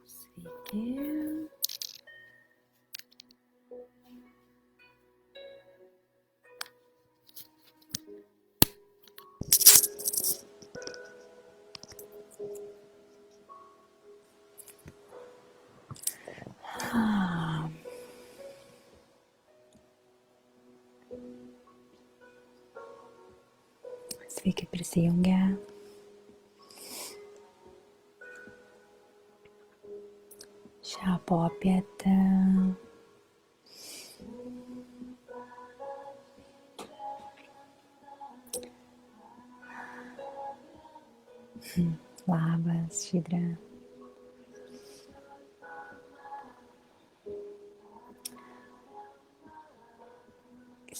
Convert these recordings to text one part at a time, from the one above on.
Sveiki. Sveiki prisijungę. Šią popietę labas, Žydrė.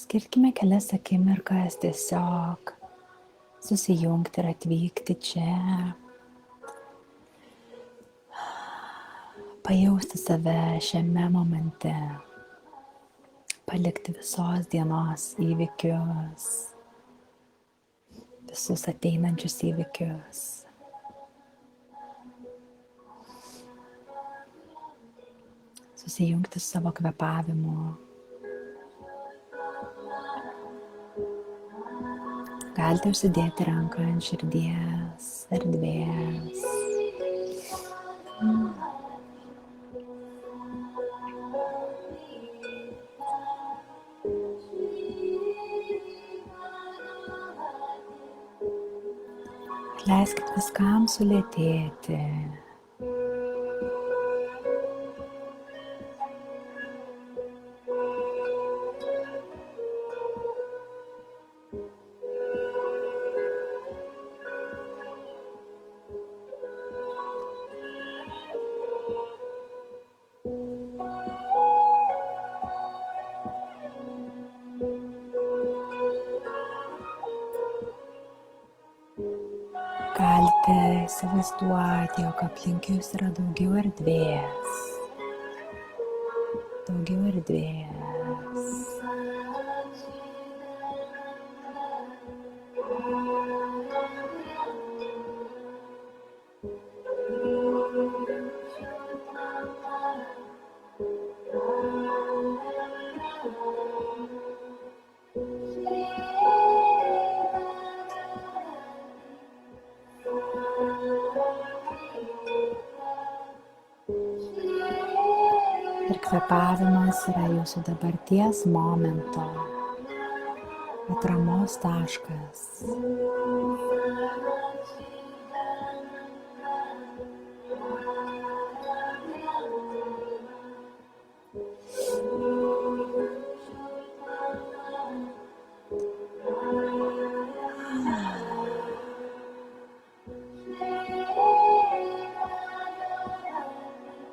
Skirkime kelias akimirkas tiesiog susijungti ir atvykti čia, pajausti save šiame momente, palikti visos dienos įvykius, visus ateinančius įvykius. Susijungti su savo kvėpavimu. Galite užsidėti ranką ant širdies, erdvės. Leiskit viskam sulėtėti. Galite įsivaizduoti, jog aplink jūs yra daugiau erdvės. Daugiau erdvės. Ir kvėpavimas yra jūsų dabarties momento atramos taškas.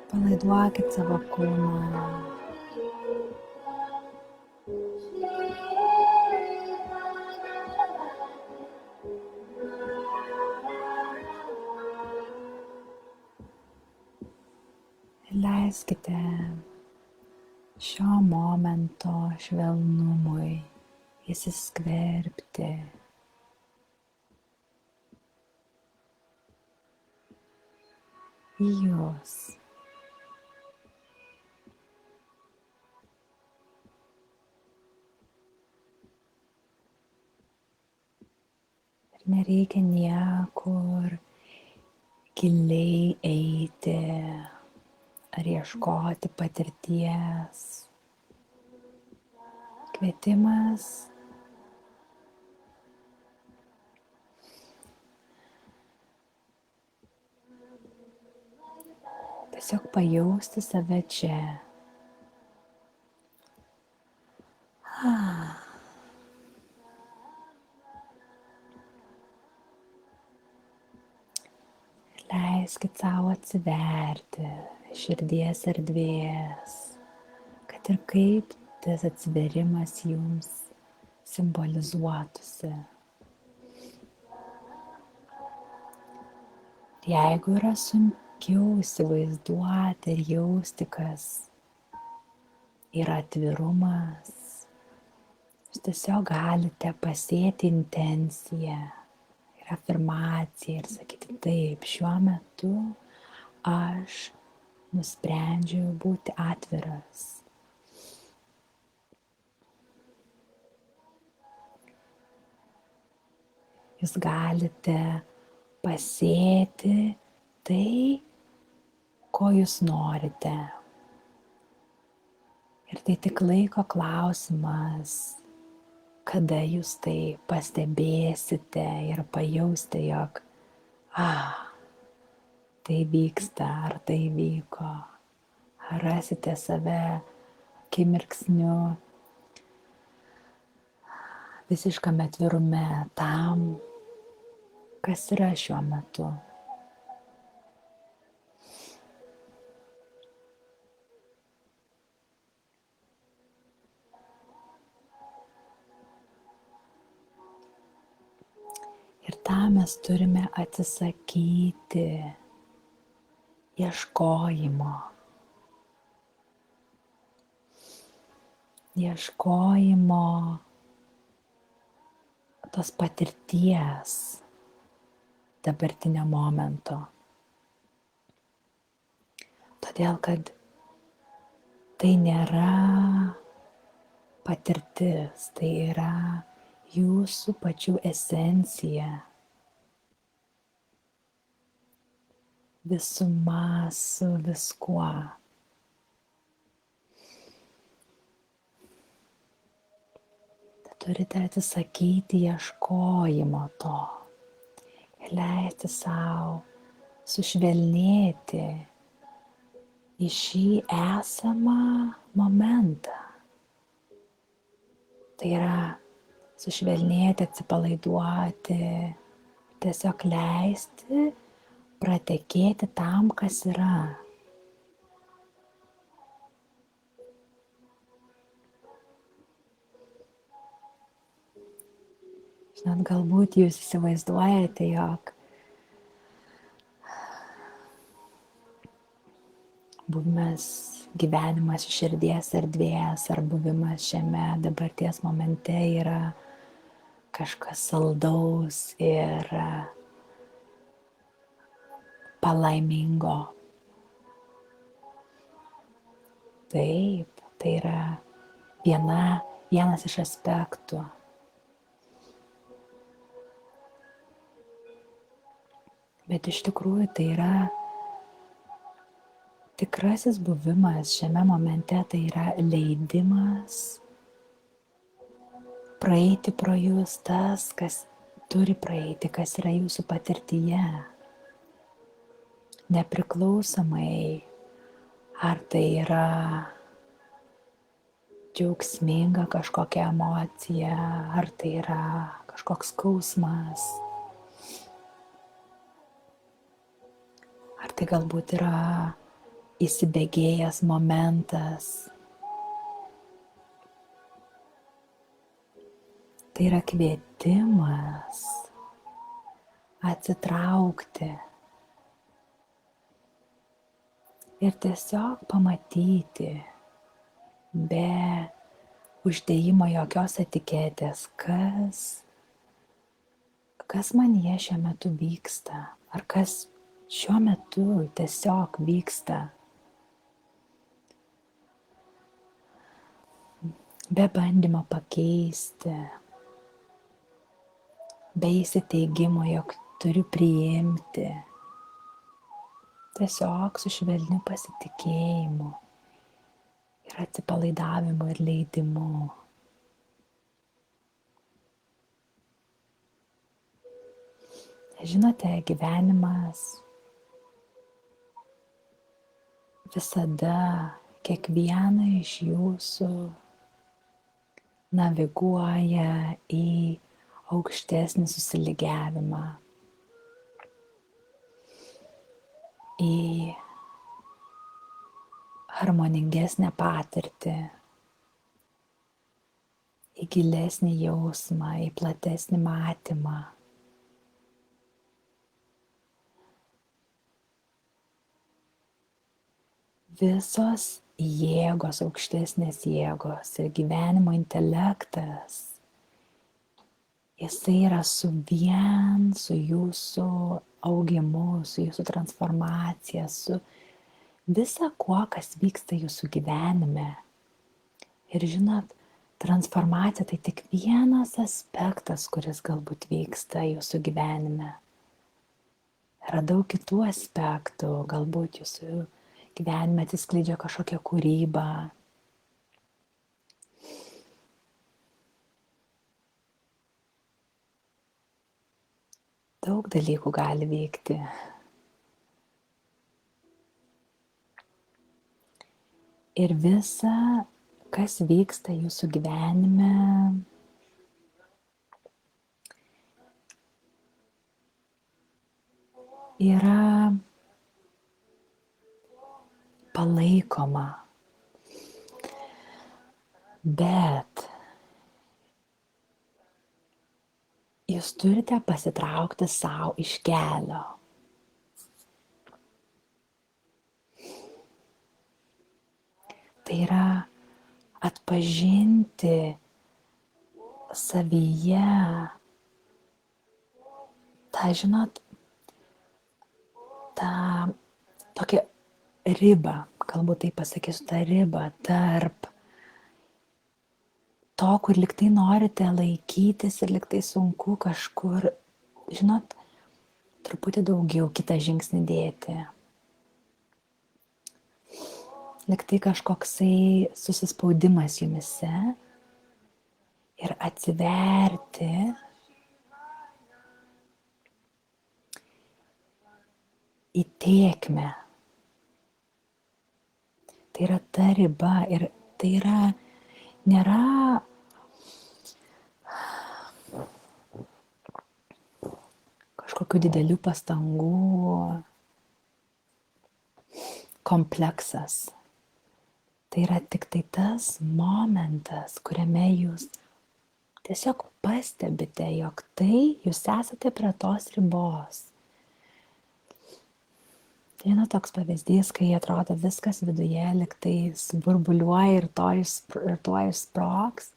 Palaiduokit savo kūną. Leiskite šio momento švelnumui įsiskverbti į jūs. Ir nereikia niekur giliai eiti ar ieškoti patirties. Kvietimas tiesiog pajausti save čia. Leiskit savo atsiverti širdies erdvės, kad ir kaip tas atsiverimas jums simbolizuotųsi. Ir jeigu yra sunkiau įsivaizduoti ir jausti, kas yra atvirumas, jūs tiesiog galite pasėti intenciją ir afirmaciją ir sakyti taip, šiuo metu aš nusprendžiu būti atviras. Jūs galite pasėti tai, ko jūs norite. Ir tai tik laiko klausimas, kada jūs tai pastebėsite ir pajausite, jog tai vyksta, ar tai vyko. Ar rasite save akimirksniu visiškame atvirume tam, kas yra šiuo metu. Ir tam mes turime atsisakyti ieškojimo. Ieškojimo tos patirties dabartinio momento. Todėl, kad tai nėra patirtis, tai yra jūsų pačių esencija. Visuma su viskuo. Turite atsisakyti ieškojimo to ir leisti sau sušvelnėti į šį esamą momentą. Tai yra sušvelnėti, atsipalaiduoti, tiesiog leisti pratekėti tam, kas yra. Žinot, galbūt jūs įsivaizduojate, jog buvimas, gyvenimas iš širdies erdvės ar buvimas šiame dabarties momente yra kažkas saldaus ir palaimingo. Taip, tai yra vienas iš aspektų. Bet iš tikrųjų tai yra tikrasis buvimas šiame momente, tai yra leidimas praeiti pro jūs tas, kas turi praeiti, kas yra jūsų patirtyje. Nepriklausomai, ar tai yra džiaugsminga kažkokia emocija, ar tai yra kažkoks skausmas. Ar tai galbūt yra įsibėgėjęs momentas. Tai yra kvietimas atsitraukti ir tiesiog pamatyti be uždėjimo jokios etiketės, kas manyje šiuo metu vyksta, ar kas šiuo metu tiesiog vyksta. Be bandymo pakeisti, be įsiteigimo, jog turiu priimti. Tiesiog su švelniu pasitikėjimu ir atsipalaidavimu ir leidimu. Žinote, gyvenimas visada kiekvieną iš jūsų naviguoja į aukštesnį susilygiavimą, į harmoningesnę patirtį, į gilesnį jausmą, į platesnį matymą. Visos jėgos, aukštesnės jėgos ir gyvenimo intelektas, jisai yra su jūsų augimu, su jūsų transformacija, su visa kuo, kas vyksta jūsų gyvenime. Ir žinot, transformacija tai tik vienas aspektas, kuris galbūt vyksta jūsų gyvenime. Yra daug kitų aspektų, galbūt jūsų gyvenime atsiskleidžia kažkokia kūryba. Daug dalykų gali vykti. Ir visa, kas vyksta jūsų gyvenime, yra palaikoma. Bet jūs turite pasitraukti savo iš kelio. Tai yra atpažinti savyje tą, žinot, tą tokią ribą, galbūt tai pasakysiu, tą ribą tarp to, kur liktai norite laikytis ir liktai sunku kažkur, žinot, truputį daugiau kitą žingsnį dėti. Liktai kažkoksai susispaudimas jumise ir atsiverti į tėkmę. Tai yra ta riba ir tai yra, nėra kažkokių didelių pastangų kompleksas. Tai yra tik tai tas momentas, kuriame jūs tiesiog pastebite, jog tai jūs esate prie tos ribos. Tai toks pavyzdys, kai atrodo viskas viduje liktai burbuliuoja ir tuoj sprogs.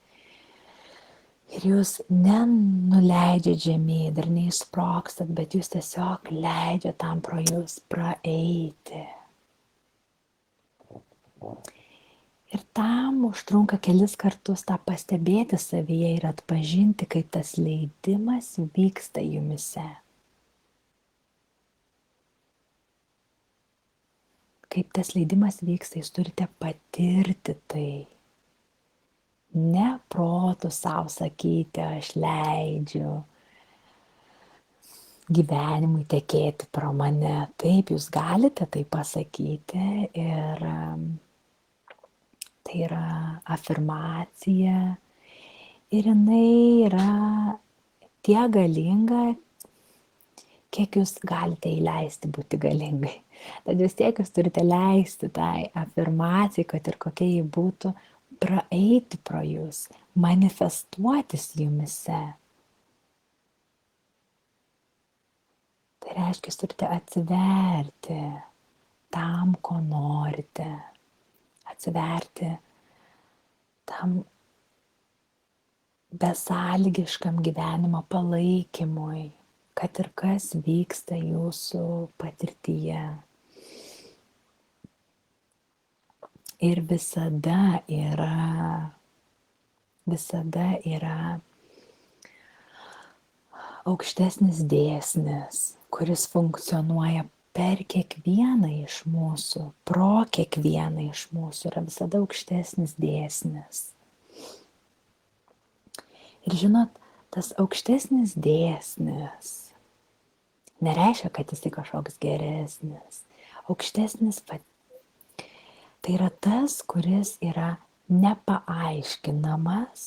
Ir jūs nenuleidžiat žemyn ir neišsprogstat, bet jūs tiesiog leidžiat tam pro jūs praeiti. Ir tam užtrunka kelis kartus tą pastebėti savyje ir atpažinti, kaip tas leidimas vyksta jumise. Kaip tas leidimas vyksta, jūs turite patirti tai. Ne protu savo sakyti, aš leidžiu gyvenimui tekėti pro mane. Taip, jūs galite tai pasakyti ir tai yra afirmacija ir jinai yra tiek galinga, kiek jūs galite įleisti būti galingai. Tad vis tiek jūs turite leisti tai afirmacijai, kad ir kokia ji būtų, praeiti pro jūs, manifestuotis jumise. Tai reiškia, jūs turite atsiverti tam, ko norite. Atsiverti tam besąlygiškam gyvenimo palaikymui, kad ir kas vyksta jūsų patirtyje. Ir visada yra aukštesnis dėsnis, kuris funkcionuoja per kiekvieną iš mūsų, pro kiekvieną iš mūsų yra visada aukštesnis dėsnis. Ir žinot, tas aukštesnis dėsnis nereiškia, kad jis kažkoks geresnis. Aukštesnis tai yra tas, kuris yra nepaaiškinamas,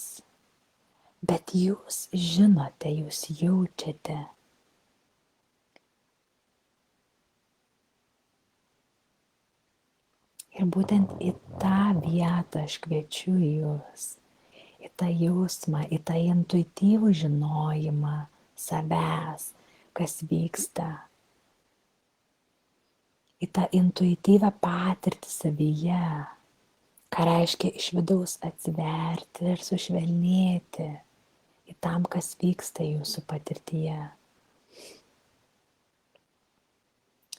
bet jūs žinote, jūs jaučiate. Ir būtent į tą vietą aš kviečiu jūs, į tą jausmą, į tą intuityvų žinojimą savęs, kas vyksta, į tą intuityvę patirtį savyje, ką reiškia iš vidaus atsiverti ir sušvelnėti į tam, kas vyksta jūsų patirtyje.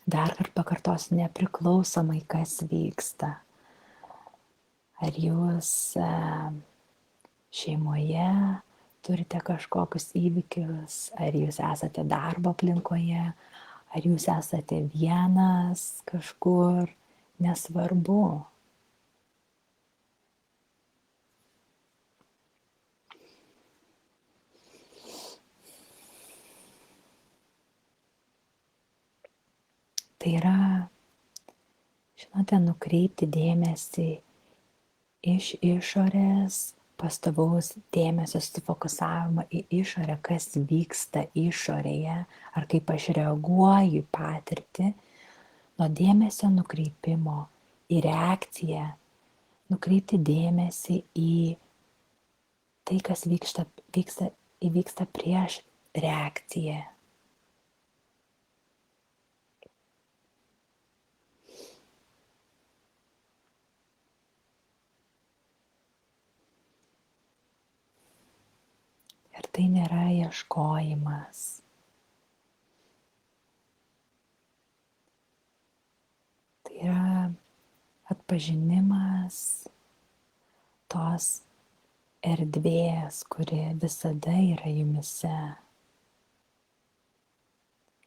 Dar kartą pakartosiu, nepriklausomai kas vyksta. Ar jūs šeimoje turite kažkokius įvykius, ar jūs esate darbo aplinkoje, ar jūs esate vienas kažkur, nesvarbu. Tai yra, žinote, nukreipti dėmesį iš išorės, pastovaus dėmesio sufokusavimą į išorę, kas vyksta išorėje, ar kaip aš reaguoju į patirtį, nuo dėmesio nukreipimo į reakciją, nukreipti dėmesį į tai, kas įvyksta prieš reakciją. Ir tai nėra ieškojimas. Tai yra atpažinimas tos erdvės, kuri visada yra jumise.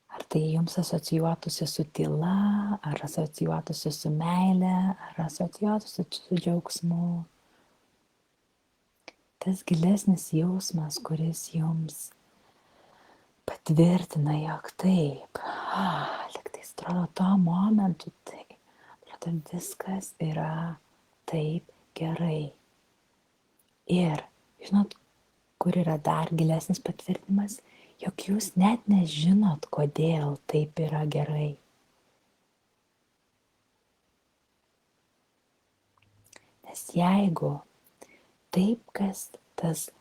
Ar tai jums asocijuotųsi su tyla, ar asocijuotųsi su meile, ar asocijuotųsi su džiaugsmu. Tas gilesnis jausmas, kuris jums patvirtina, jog taip, lygtais atrodo tuo momentu, taip, atrodo viskas yra taip gerai. Ir žinot, kur yra dar gilesnis patvirtinimas, jog jūs net nežinot, kodėl taip yra gerai. Nes jeigu taip, kas tas,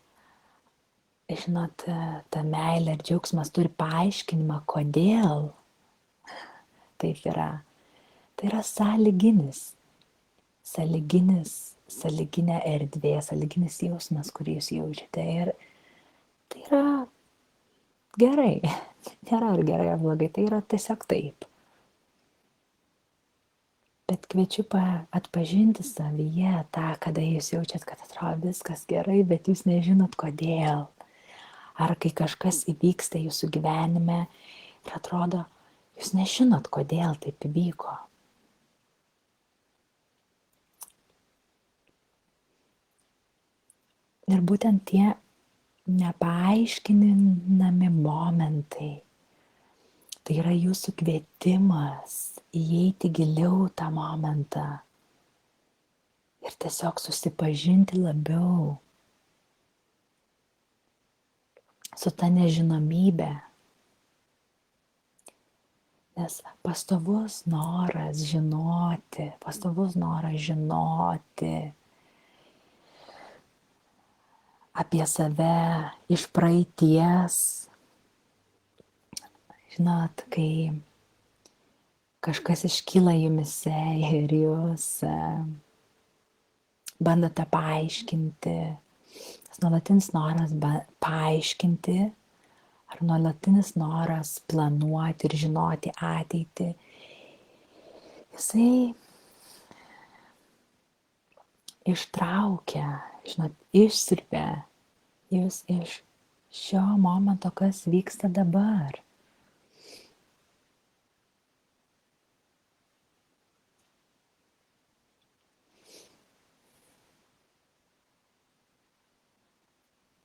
žinot, ta meilė ir džiaugsmas turi paaiškinimą, kodėl taip yra. Tai yra sąlyginė erdvė, sąlyginis jausmas, kurį jūs jaučiate. Ir tai yra gerai. Nėra ar gerai ar blogai, tai yra tiesiog taip. Bet kviečiu atpažinti savyje tą, kada jūs jaučiat, kad atrodo viskas gerai, bet jūs nežinot kodėl. Ar kai kažkas įvyksta jūsų gyvenime ir atrodo, jūs nežinot, kodėl taip įvyko. Ir būtent tie nepaaiškinami momentai, tai yra jūsų kvietimas įeiti giliau tą momentą ir tiesiog susipažinti labiau su ta nežinomybė. Nes pastovus noras žinoti apie save iš praeities. Žinot, kai kažkas iškyla jumise ir jūs bandote paaiškinti, tas nuolatinis noras paaiškinti, ar nuolatinis noras planuoti ir žinoti ateitį, jisai ištraukia, žinot, išsiurbia jūs iš šio momento, kas vyksta dabar.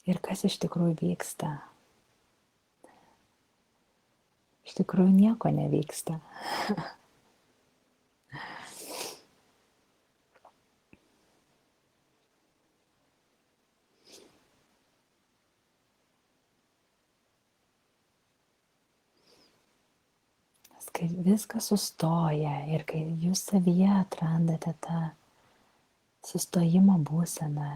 Ir kas iš tikrųjų vyksta? Iš tikrųjų nieko nevyksta. Kai viskas sustoja ir kai jūs savyje atrandate tą sustojimo būseną,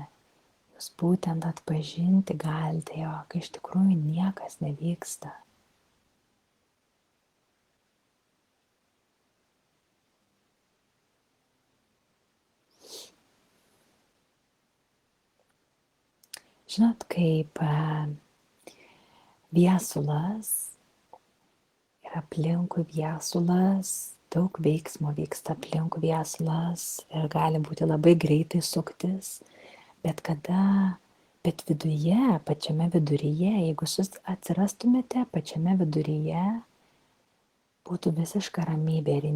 jūs būtent atpažinti galite, jog iš tikrųjų niekas nevyksta. Žinot, kaip viesulas aplinkui viesulas, daug veiksmo vyksta aplinkui viesulas ir gali būti labai greitai suktis, bet viduje, pačiame viduryje, jeigu jūs atsirastumėte pačiame viduryje, būtų visiška ramybė ir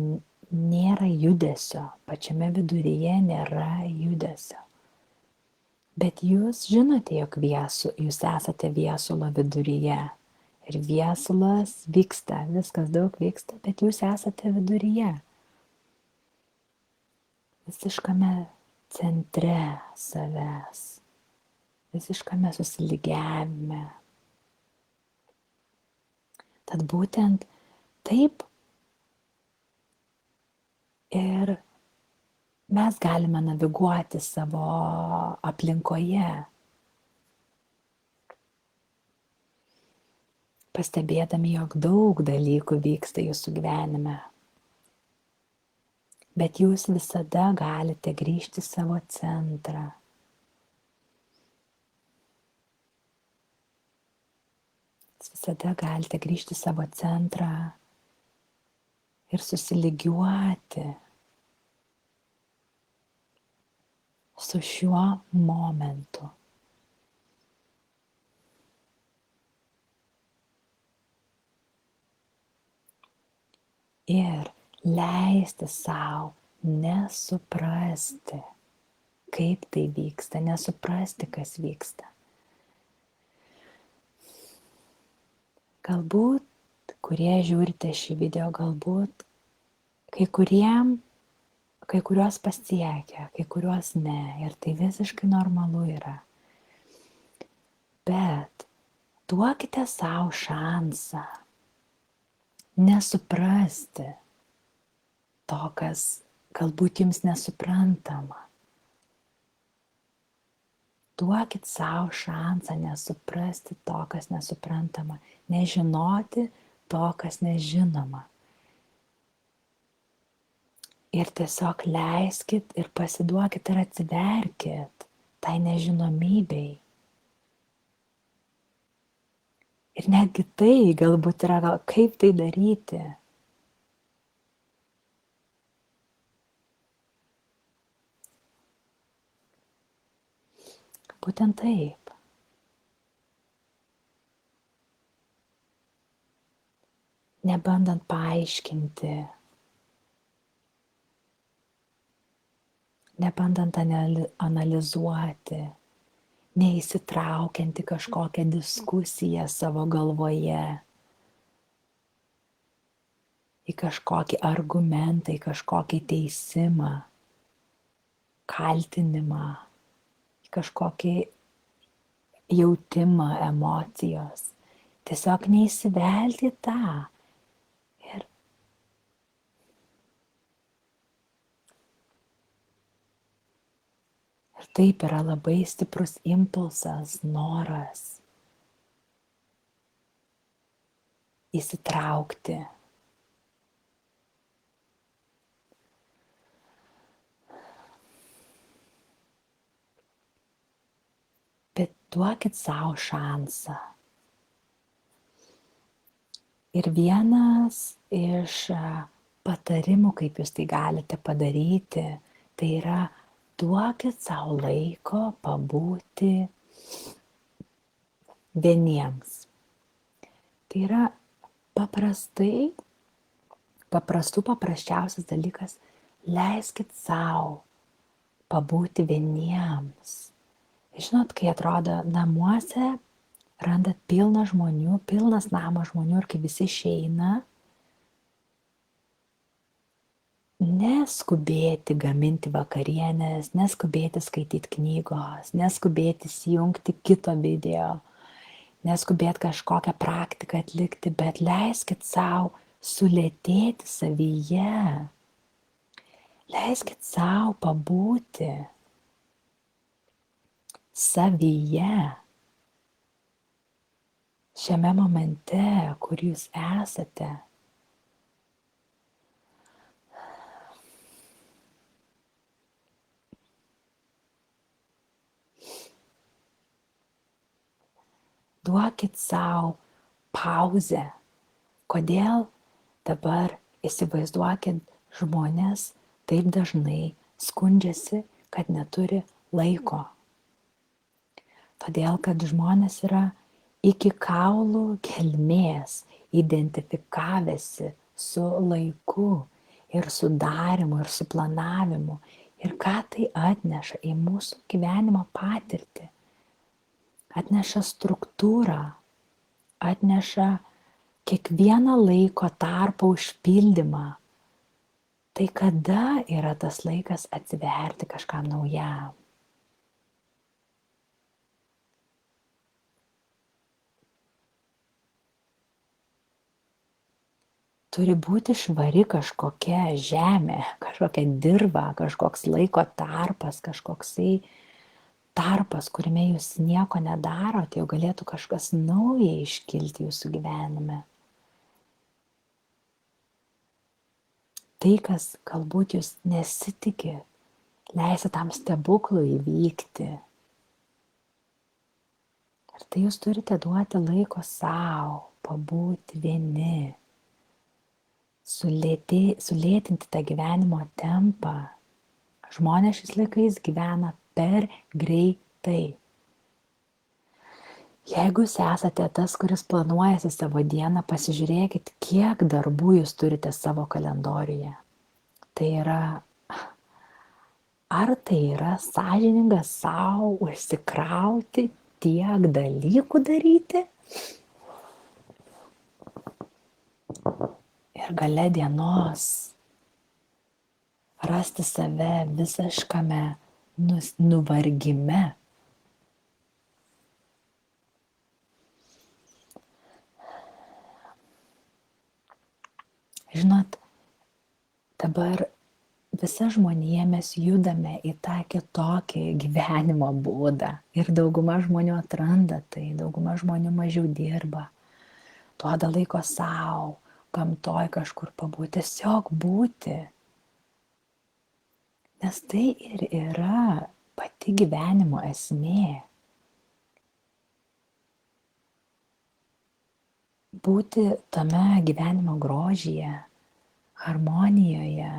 nėra judesio, pačiame viduryje nėra judesio. Bet jūs žinote, jog jūs esate viesulo viduryje. Ir viesulas vyksta, viskas daug vyksta, bet jūs esate viduryje. Visiškame centre savęs, visiškame susilygiavime. Tad būtent taip ir mes galime naviguoti savo aplinkoje, pastebėdami, jog daug dalykų vyksta jūsų gyvenime. Bet jūs visada galite grįžti į savo centrą. Visada galite grįžti į savo centrą ir susilygiuoti su šiuo momentu. Ir leisti sau nesuprasti, kaip tai vyksta, nesuprasti, kas vyksta. Galbūt, kurie žiūrite šį video, galbūt kai kuriuos pasiekia, kai kuriuos ne. Ir tai visiškai normalu yra. Bet duokite sau šansą nesuprasti to, kas galbūt jums nesuprantama. Duokit sau šansą nesuprasti to, kas nesuprantama, nežinoti to, kas nežinoma. Ir tiesiog leiskit ir pasiduokit ir atsiverkit tai nežinomybei. Ir netgi tai galbūt yra, kaip tai daryti. Būtent taip. Nebandant paaiškinti, nebandant analizuoti, neįsitraukiant į kažkokią diskusiją savo galvoje, į kažkokį argumentą, į kažkokį teisimą, kaltinimą, į kažkokį jautimą, emocijos. Tiesiog neįsivelti į tą. Ir taip yra labai stiprus impulsas, noras įsitraukti. Bet duokit savo šansą. Ir vienas iš patarimų, kaip jūs tai galite padaryti, tai yra duokit savo laiko pabūti vieniems. Tai yra paprasčiausias dalykas, leiskit savo pabūti vieniems. Žinot, kai atrodo namuose, randat pilnas namas žmonių ir kai visi išeina, neskubėti gaminti vakarienės, neskubėti skaityti knygos, neskubėti įsijungti kito video, neskubėti kažkokią praktiką atlikti, bet leiskit savo sulėtėti savyje. Leiskit savo pabūti savyje. Šiame momente, kur jūs esate. Duokit savo pauzę. Kodėl Dabar įsivaizduokit, žmonės taip dažnai skundžiasi, kad neturi laiko. Todėl, kad žmonės yra iki kaulų gelmės identifikavęsi su laiku ir su darymu ir su planavimu. Ir ką tai atneša į mūsų gyvenimo patirtį? Atneša struktūrą, atneša kiekvieną laiko tarpą užpildymą. Tai kada yra tas laikas atsiverti kažkam naujam? Turi būti švari kažkokia žemė, kažkokia dirva, kažkoks laiko tarpas, kažkoksai tarpas, kuriame jūs nieko nedarote, jau galėtų kažkas nauja iškilti jūsų gyvenime. Tai, kas galbūt jūs nesitikit, leisit tam stebuklui įvykti. Ir tai jūs turite duoti laiko savo, pabūti vieni, sulėtinti tą gyvenimo tempą. Žmonės šiais laikais gyvena per greitai. Jeigu jūs esate tas, kuris planuojasi savo dieną, pasižiūrėkit, kiek darbų jūs turite savo kalendoriuje. Ar tai yra sąžininga savo užsikrauti tiek dalykų daryti? Ir gale dienos rasti save visiškame nuvargime. Žinot, dabar visa žmonija mes judame į tą kitokį gyvenimo būdą. Ir dauguma žmonių atranda tai, dauguma žmonių mažiau dirba, duoda laiko savo, gamtoj kažkur pabūti, tiesiog būti. Nes tai ir yra pati gyvenimo esmė. Būti tame gyvenimo grožyje, harmonijoje.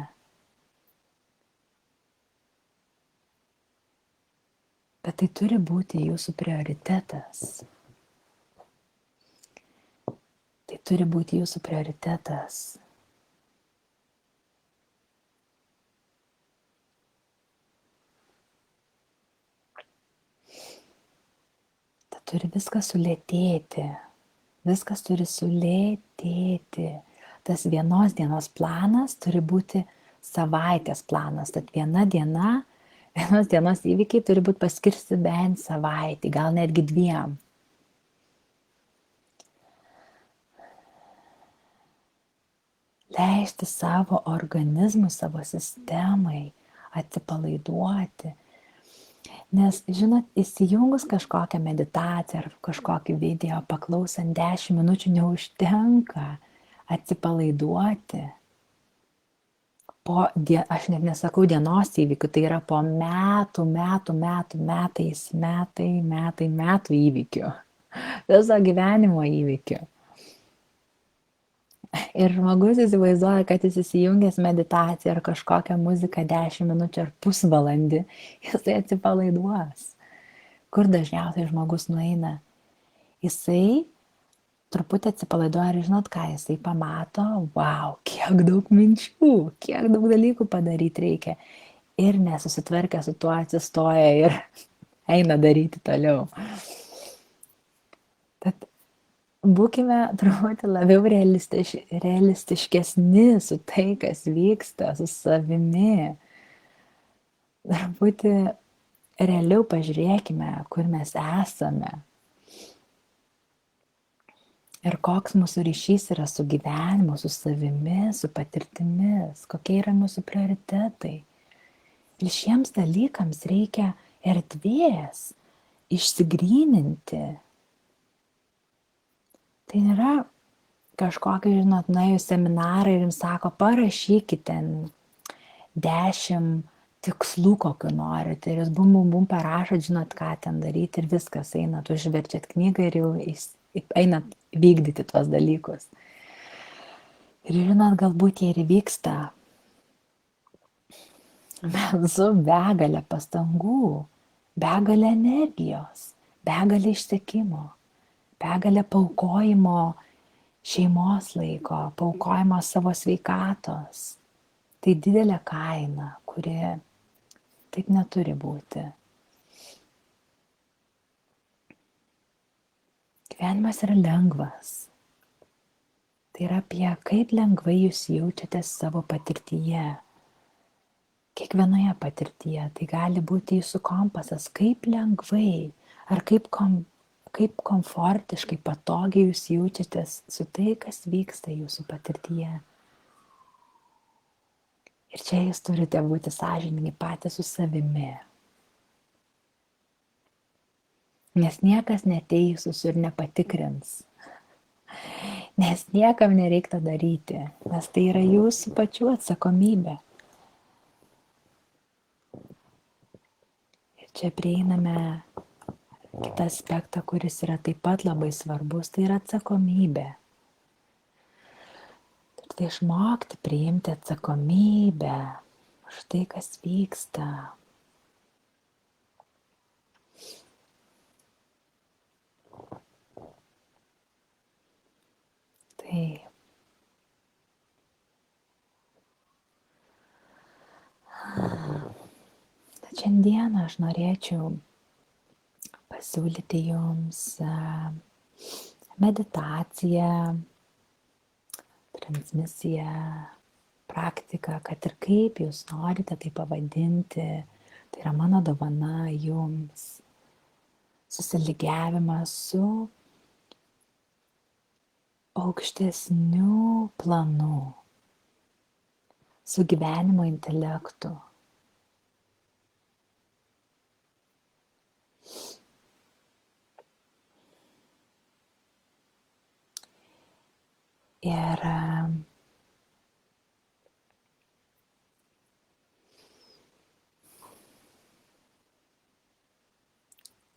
Bet tai turi būti jūsų prioritetas. Tai turi būti jūsų prioritetas. Tai turi viskas sulėtėti. Viskas turi sulėtėti. Tas vienos dienos planas turi būti savaitės planas. Tad vienos dienos įvykiai turi būti paskirsti bent savaitį, gal netgi 2. Leisti savo organizmui, savo sistemai atsipalaiduoti. Nes, žinot, įsijungus kažkokią meditaciją ar kažkokį video, paklausant 10 minučių neužtenka atsipalaiduoti. Aš net nesakau dienos įvykių, tai yra po metų įvykių. Viso gyvenimo įvykių. Ir žmogus įsivaizduoja, kad jis įsijungęs meditaciją ar kažkokią muziką 10 minučių ar pusvalandį, jisai atsipalaiduos. Kur dažniausiai žmogus nueina? Jisai truputį atsipalaiduoja ir žinot ką, jisai pamato, wow, kiek daug minčių, kiek daug dalykų padaryti reikia. Ir nesusitvarkę su tuo atsistoja ir eina daryti toliau. Tad būkime truputį labiau realistiškesni su tai, kas vyksta, su savimi. Truputį realiau pažiūrėkime, kur mes esame. Ir koks mūsų ryšys yra su gyvenimu, su savimi, su patirtimis, kokie yra mūsų prioritetai. Ir šiems dalykams reikia erdvės, išsigryninti. Tai nėra kažkokia, žinot, nuėjus seminarą ir jums sako, parašykite 10 tikslų, kokiu norite. Ir jūs bum parašot, žinot, ką ten daryti ir viskas, einat, užverčiat knygą ir jau einat vykdyti tuos dalykus. Ir žinot, galbūt jie ir vyksta su begalė pastangų, begalė energijos, begalė išsekimo, begalė paaukojimo šeimos laiko, paaukojimo savo sveikatos. Tai didelė kaina, kuri taip neturi būti. Gyvenimas yra lengvas. Tai yra apie kaip lengvai jūs jaučiatės savo patirtyje. Kiekvienoje patirtyje. Tai gali būti jūsų kompasas, kaip lengvai ar kaip komfortiškai, patogiai jūs jaučiatės su tai, kas vyksta jūsų patirtyje. Ir čia jūs turite būti sąžiningi patys su savimi. Nes niekas neateis ir nepatikrins. Nes niekam nereikia daryti. Nes tai yra jūsų pačių atsakomybė. Ir čia prieiname kitą aspektą, kuris yra taip pat labai svarbus. Tai yra atsakomybė. Tai išmokti priimti atsakomybę už tai, kas vyksta. Taip. Tad šiandieną aš norėčiau pasiūlyti jums meditaciją, transmisiją, praktiką, kad ir kaip jūs norite tai pavadinti, tai yra mano dovana jums, susilygiavimas su aukštesniu planu, su gyvenimo intelektu. Ir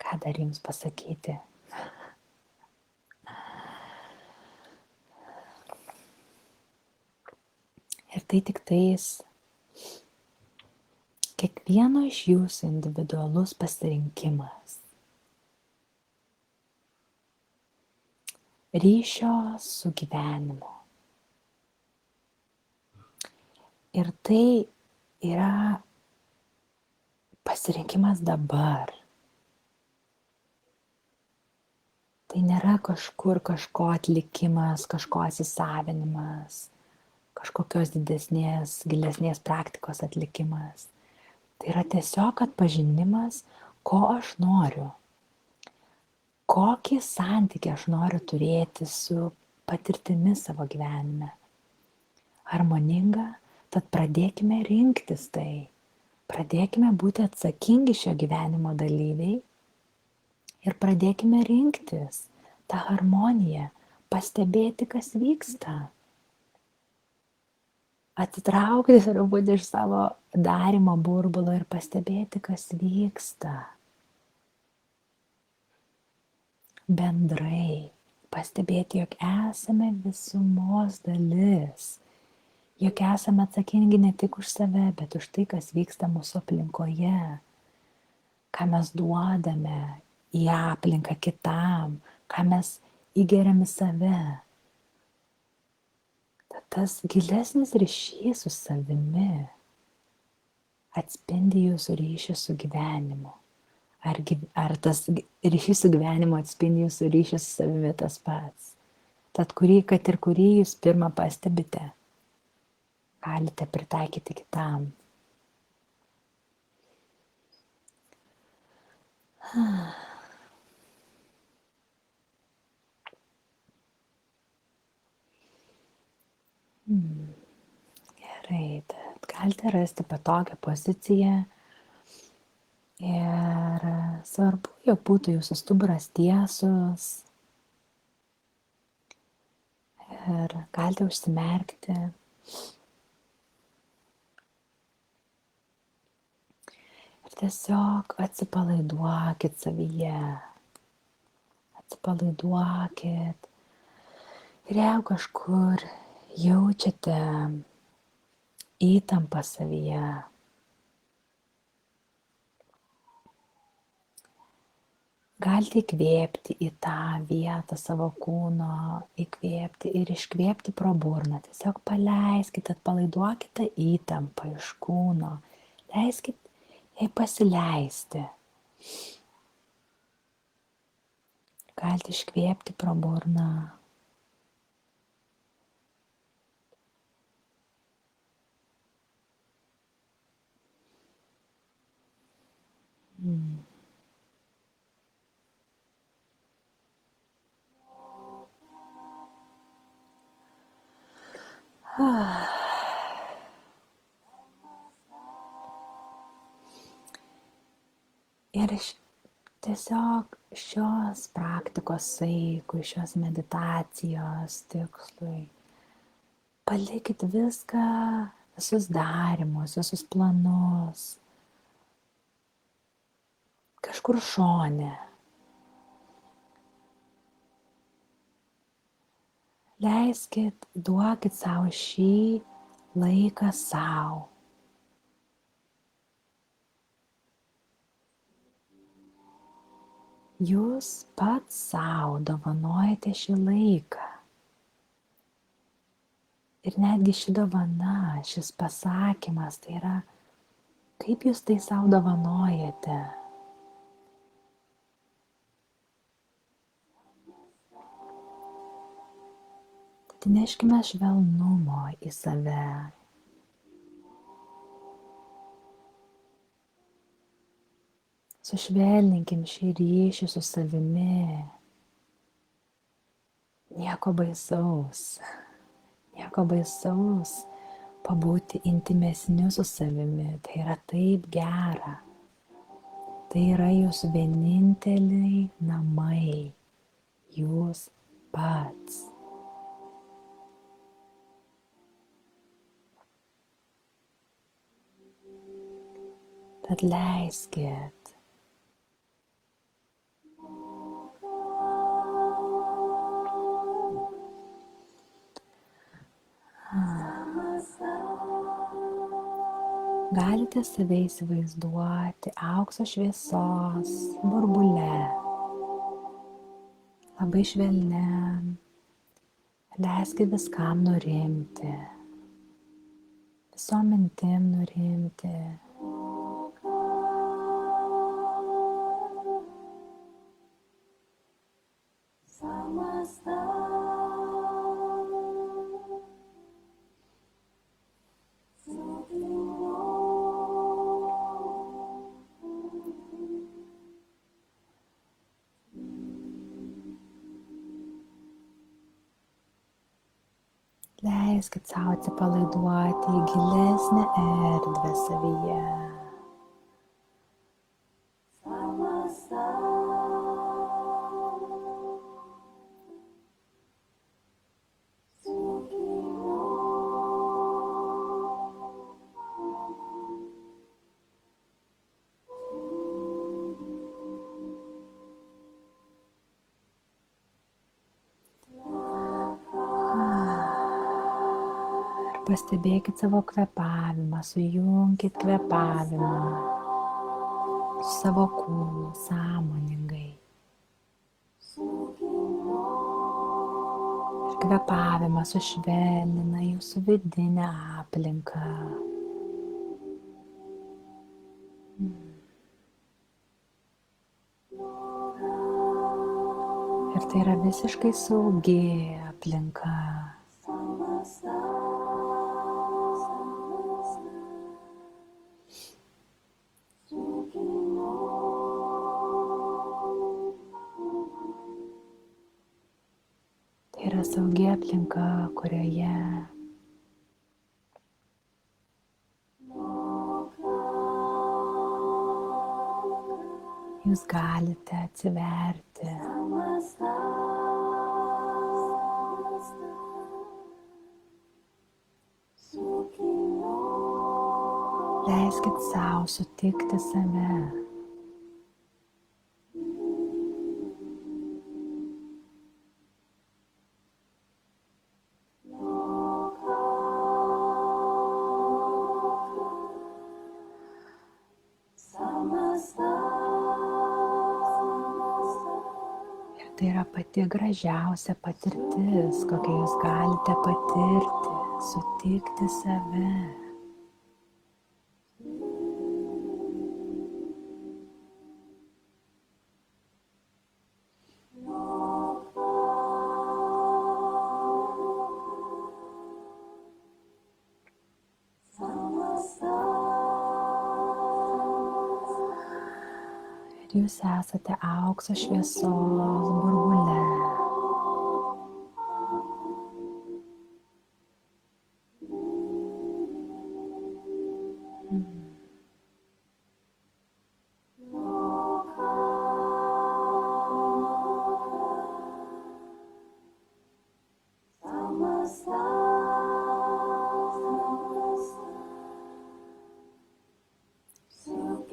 ką dar jums pasakyti? Ir tai tik tais kiekvieno iš jūsų individualus pasirinkimas. Ryšio su gyvenimu. Ir tai yra pasirinkimas dabar. Tai nėra kažkur kažko atlikimas, kažko įsisavinimas, kažkokios didesnės, gilesnės praktikos atlikimas. Tai yra tiesiog atpažinimas, ko aš noriu. Kokį santykį aš noriu turėti su patirtimi savo gyvenime. Harmoninga, tad pradėkime rinktis tai. Pradėkime būti atsakingi šio gyvenimo dalyviai ir pradėkime rinktis tą harmoniją, pastebėti, kas vyksta. Atsitraukti truputį iš savo darymo burbulo ir pastebėti, kas vyksta. Bendrai pastebėti, jog esame visumos dalis, jog esame atsakingi ne tik už save, bet už tai, kas vyksta mūsų aplinkoje, ką mes duodame į aplinką kitam, ką mes įgeriam į save. Tad tas gilesnis ryšys su savimi atspindi jūsų ryšį su gyvenimu. Ar tas ryšys su gyvenimu atspindi jūsų ryšį su savimi tas pats. Tad kad ir kurį jūs pirmą pastebite, galite pritaikyti kitam. Gerai, tad galite rasti patogią poziciją. Ir svarbu, jog būtų jūsų stuburas tiesus. Ir galite užsimerkti. Ir tiesiog atsipalaiduokit savyje. Atsipalaiduokit. Ir jeigu kažkur jaučiate įtampą savyje, galite įkvėpti į tą vietą savo kūno, įkvėpti ir iškvėpti pro burną. Tiesiog paleiskite, atpalaiduokite įtampą iš kūno, leiskite jai pasileisti. Galite iškvėpti pro burną. Ir tiesiog šios praktikos saikui, šios meditacijos tikslui, palikit viską, visus darimus, visus planus kažkur šone. Leiskit, duokit savo šį laiką savo. Jūs pats savo dovanojate šį laiką. Ir netgi ši dovana, šis pasakymas, tai yra, kaip jūs tai savo dovanojate. Tad neškime švelnumo į save. Sušvelninkim šį ryšį su savimi. Nieko baisaus pabūti intimesniu su savimi. Tai yra taip gera. Tai yra jūsų vieninteliai namai. Jūs pats. Tad leiskit. Galite save įsivaizduoti aukso šviesos burbule, labai švelniam. Leiskit viskam nurimti, visom mintim nurimti. Leiskit savo atsipalaiduoti į gilesnę erdvę savyje. Pastebėkit savo kvėpavimą, sujunkit kvėpavimą su savo kūnu sąmoningai. Ir kvėpavimas sušvelnina jūsų vidinę aplinką. Ir tai yra visiškai saugi aplinka. Tai yra saugi aplinka, kurioje jūs galite atsiverti. Leiskit savo sutikti save. Tai yra pati gražiausia patirtis, kokią jūs galite patirti, sutikti save. Ir jūs esate aukso šviesos burbule.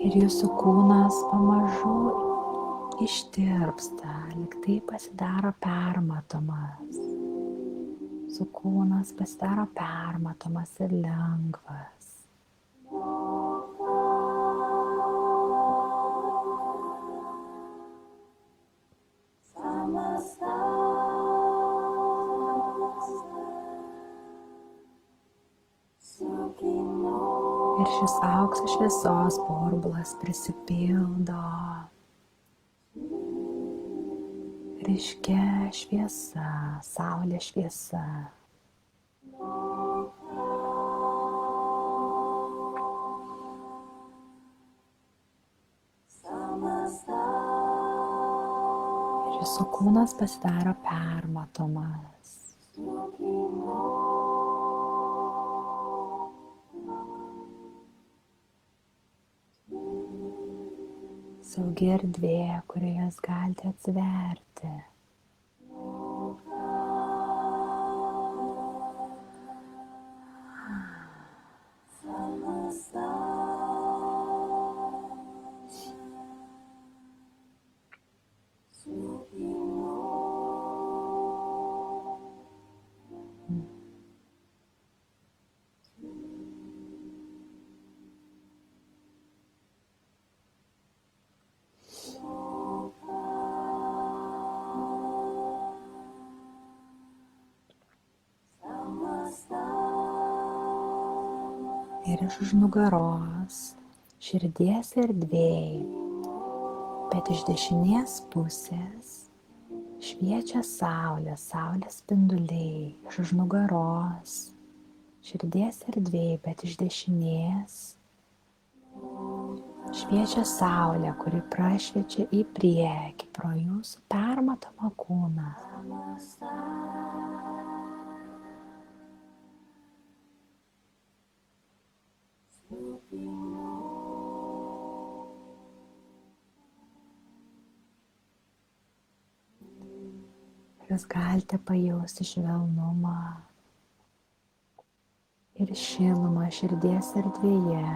Ir jūsų kūnas pamažu ištirpsta, lyg tai pasidaro permatomas. Jūsų kūnas pasidaro permatomas ir lengvas. Ir šis aukso šviesos burbulas prisipildo ryškia šviesa, saulės šviesa. Ir jūsų kūnas pasidaro permatomas. Saugi erdvė, kurioje jūs galite atsiverti. Ir iš už nugaros, širdies erdvėj, bet iš dešinės pusės šviečia saulė, saulės spinduliai. Iš už nugaros, širdies erdvėj, bet iš dešinės šviečia saulė, kuri prašviečia į priekį pro jūsų permatomą kūną. Jūs galite pajausti švelnumą ir šilumą širdies erdvėje.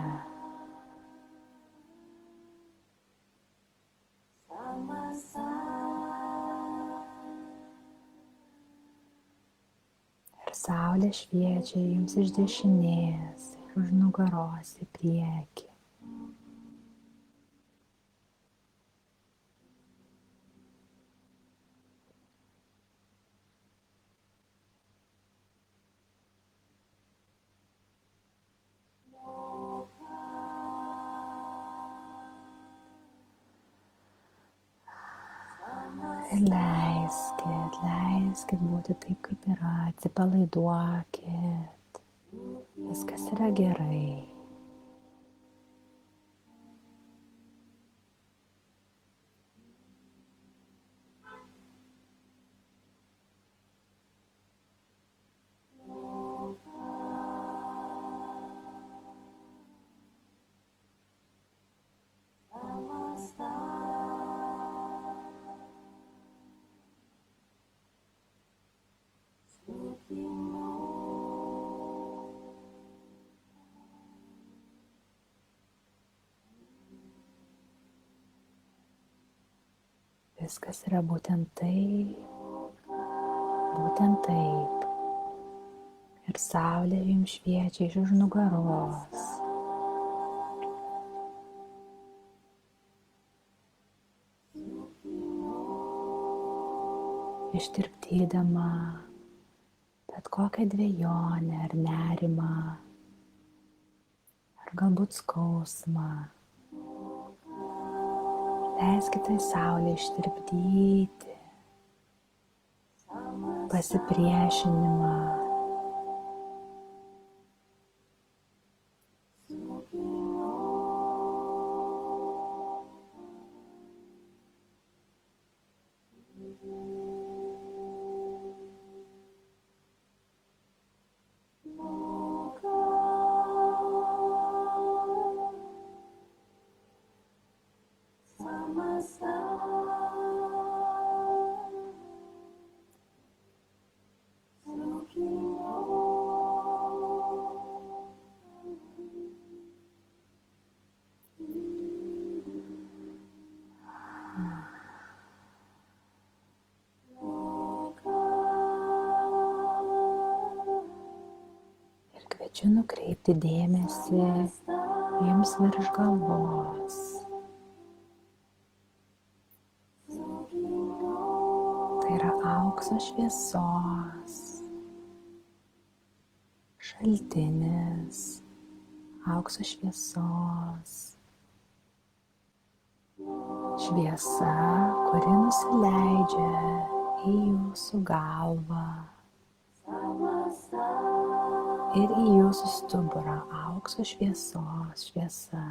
Ir saulė šviečia jums iš dešinės, už nugaros į priekį. Ir leiskit būti taip, kaip yra, atsipalaiduokit, viskas yra gerai. Viskas yra būtent taip, būtent taip. Ir saulė jums šviečia iš už nugaros. ištirpdydama bet kokią dvejonę ar nerimą, ar galbūt skausmą. Leiskite saulei ištirpdyti pasipriešinimą. Kviečiu nukreipti dėmesį jums virš galvos. Tai yra aukso šviesos šaltinis, aukso šviesos šviesa, kuri nusileidžia į jūsų galvą ir į jūsų stuburą, aukso šviesos šviesa.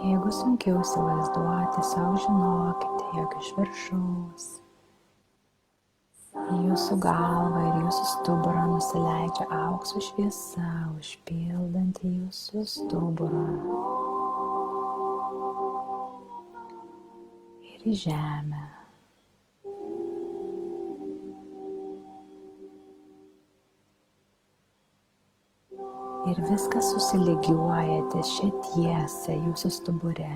Jeigu sunkiau įsivaizduoti, tiesiog žinokite, jog iš viršaus į jūsų galvą ir jūsų stuburą nusileidžia aukso šviesa, užpildanti jūsų stuburą ir į žemę. Ir viskas susilygiuoja ties šią tiesą jūsų stubure.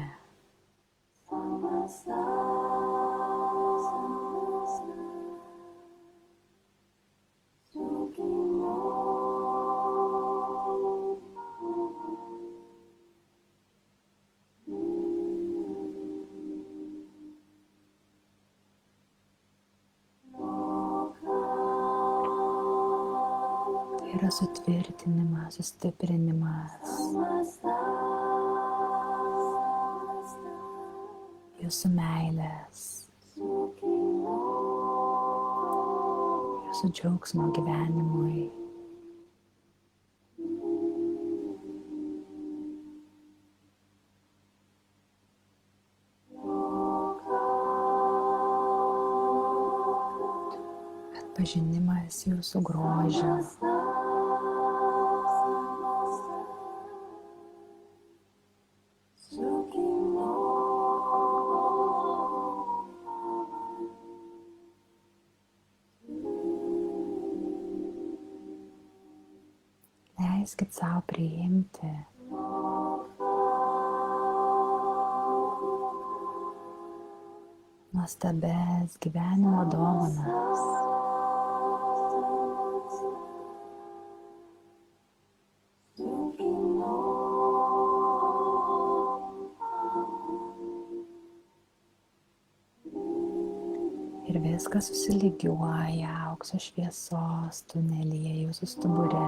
Yra sutvirtinimas, sustiprinimas jūsų meilės, jūsų džiaugsmo gyvenimui. Atpažinimas jūsų grožio. Leiskit savo priimti nuostabias gyvenimo dovanas. Ir viskas susilygiuoja aukso šviesos tunelyje jūsų stubure.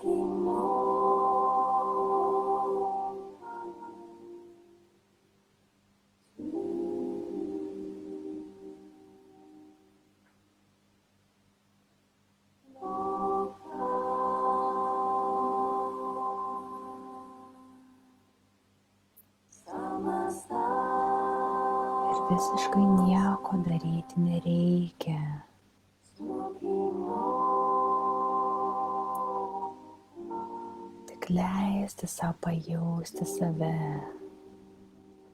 Okay. visiškai nieko daryti nereikia. Tik leisti savo pajausti save,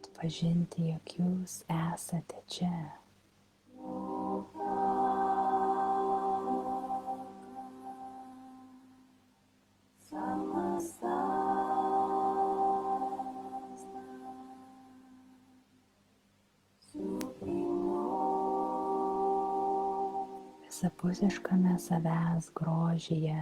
atpažinti, jog jūs esate čia. Visapusiškame savęs grožyje.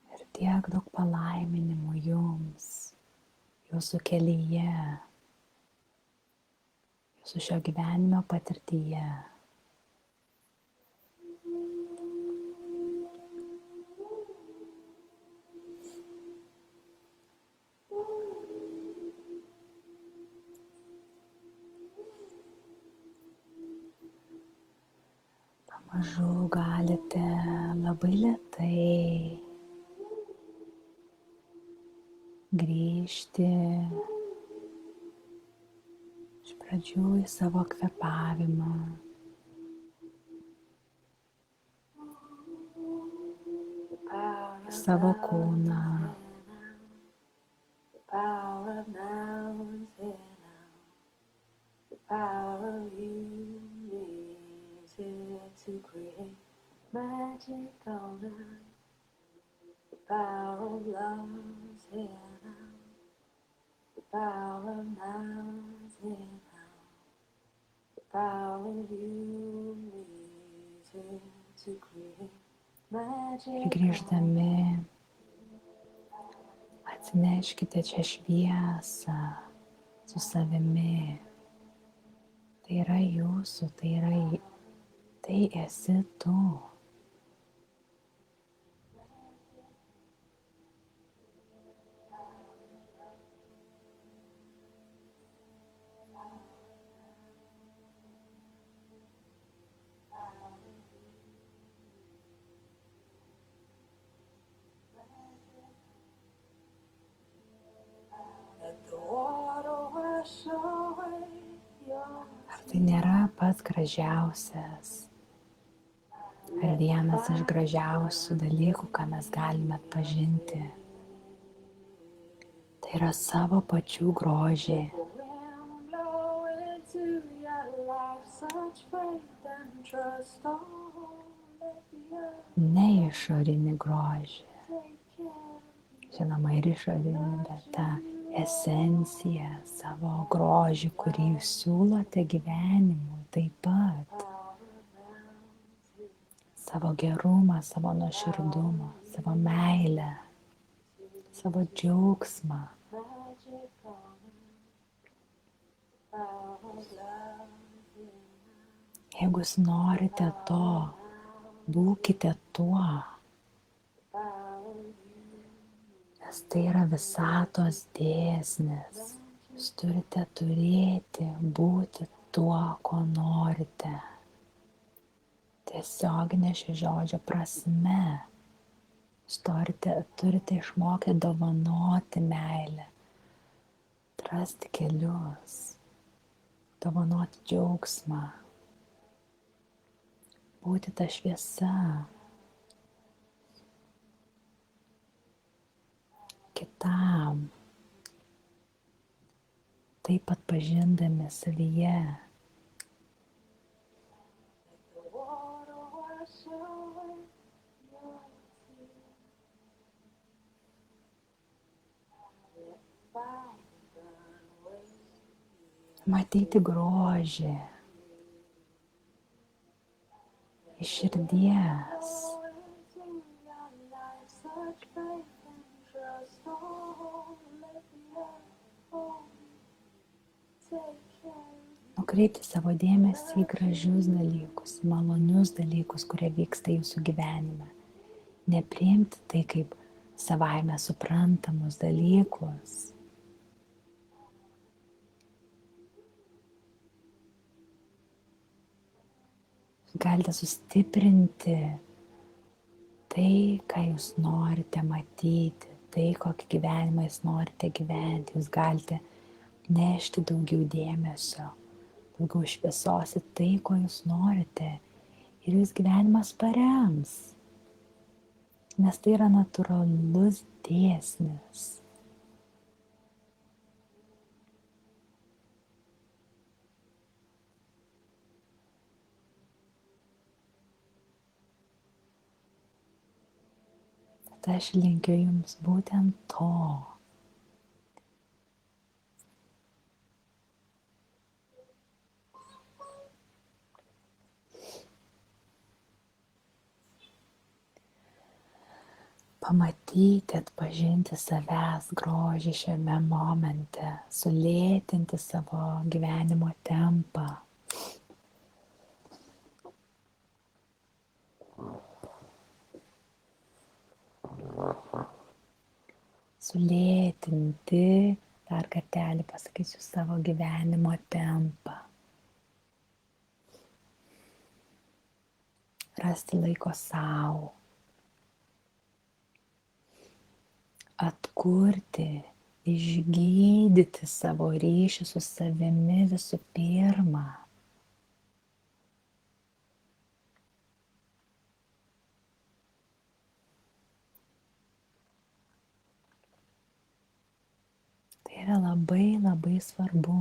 Ir tiek daug palaiminimų jums, jūsų kelyje, jūsų šio gyvenimo patirtyje. Pamažu galite labai lėtai grįžti iš pradžių į savo kvėpavimą. Į savo kūną. To create magic all night. The power of love is here now. The power of now is here now. The power of you is here to create magic. Ir grįždami atsineškite čia šviesą su savimi. Tai yra jūsų, tai esi tu. Ar tai nėra pats gražiausias, ar vienas iš gražiausių dalykų, ką mes galime atpažinti? Tai yra savo pačių grožį. Ne išorinį grožį. Žinoma, ir išorinį, bet tą esenciją, savo grožį, kurį jūs siūlote gyvenimui taip pat. Savo gerumą, savo nuoširdumą, savo meilę, savo džiaugsmą. Jeigu jūs norite to, būkite tuo. Nes tai yra visatos dėsnis. Jūs turite turėti, būti tuo, ko norite. Tiesioginė šio žodžio prasme. Jūs turite išmokti dovanoti meilę, atrasti kelius, dovanoti džiaugsmą, būti ta šviesa kitam, taip atpažindami savyje. The water wash away your tears. Let fire burn away your Matyti grožį iš širdies, into your life, such faith and trust. Oh, let the earth hold you, take care. nukreipti savo dėmesį į gražius dalykus, malonius dalykus, kurie vyksta jūsų gyvenime. Nepriimti tai kaip savaime suprantamus dalykus. Galite sustiprinti tai, ką jūs norite matyti, tai, kokį gyvenimą jūs norite gyventi. Jūs galite nešti daugiau dėmesio, daugiau šviesos į tai, ko jūs norite. Ir jūs gyvenimas parems, nes tai yra natūralus dėsnis. Tad aš linkiu jums būtent to. Pamatyti, atpažinti savęs grožį šiame momente, sulėtinti savo gyvenimo tempą. Sulėtinti, dar kartelį pasakysiu, savo gyvenimo tempą. Rasti laiko sau. Atkurti, išgydyti savo ryšį su savimi visų pirma. Tai yra labai, labai svarbu.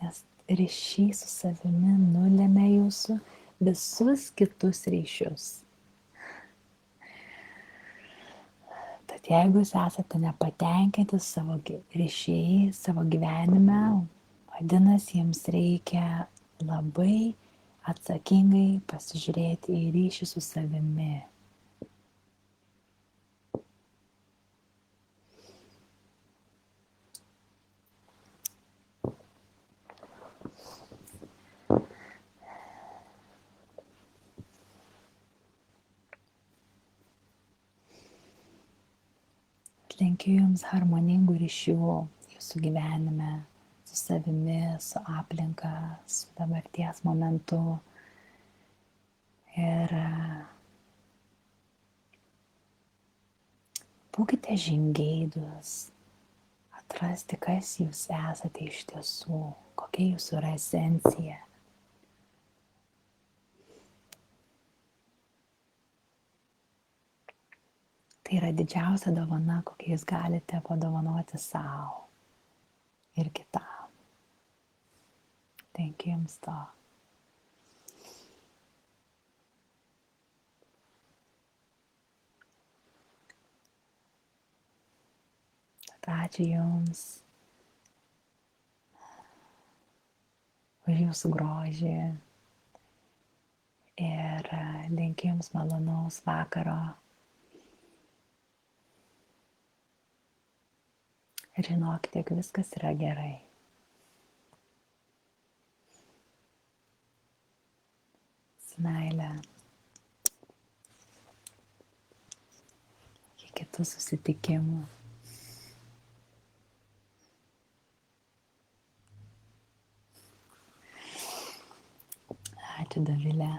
Nes ryšys su savimi nulemia jūsų visus kitus ryšius. Tad jeigu jūs esate nepatenkinti savo ryšiais, savo gyvenime, vadinasi, jums reikia labai atsakingai pasižiūrėti į ryšį su savimi. Linkiu jums harmoningų ryšių jūsų gyvenime, su savimi, su aplinka, su dabarties momentu. Ir būkite žingeidūs, atrasti, kas jūs esate iš tiesų, kokia jūsų yra esencija. Tai yra didžiausia dovana, kokią jūs galite padovanoti sau ir kitam. Linkiu jums to. Tad ačiū jums už jūsų grožį ir linkiu jums malonaus vakaro. Ir žinokite, jog viskas yra gerai. Su meile. Iki kitų susitikimų. Ačiū, Dovilė.